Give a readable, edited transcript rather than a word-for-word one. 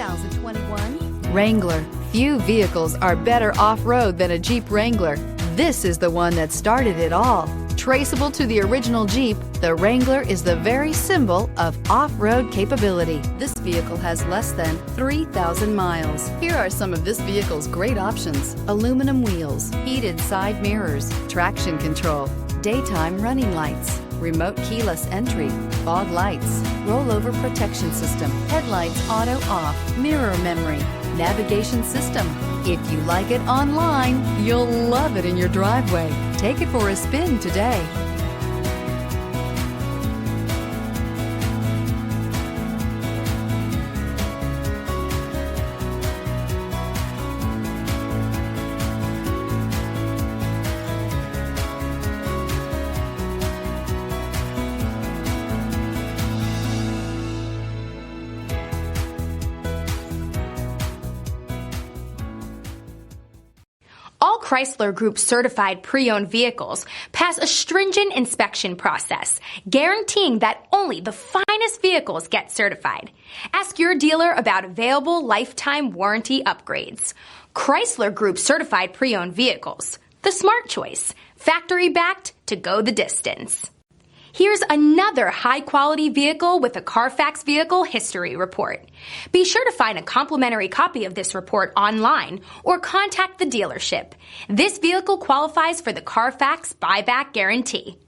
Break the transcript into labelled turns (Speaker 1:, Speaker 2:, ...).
Speaker 1: 2021 Wrangler. Few vehicles are better off-road than a Jeep Wrangler. This is the one that started it all. Traceable to the original Jeep, the Wrangler is the very symbol of off-road capability. This vehicle has less than 3,000 miles. Here are some of this vehicle's great options: aluminum wheels, heated side mirrors, traction control, daytime running lights, remote keyless entry, fog lights, rollover protection system, headlights auto off, mirror memory, navigation system. If you like it online, you'll love it in your driveway. Take it for a spin today.
Speaker 2: All Chrysler Group certified pre-owned vehicles pass a stringent inspection process, guaranteeing that only the finest vehicles get certified. Ask your dealer about available lifetime warranty upgrades. Chrysler Group certified pre-owned vehicles, the smart choice, factory backed to go the distance. Here's another high-quality vehicle with a CARFAX vehicle history report. Be sure to find a complimentary copy of this report online or contact the dealership. This vehicle qualifies for the CARFAX buyback guarantee.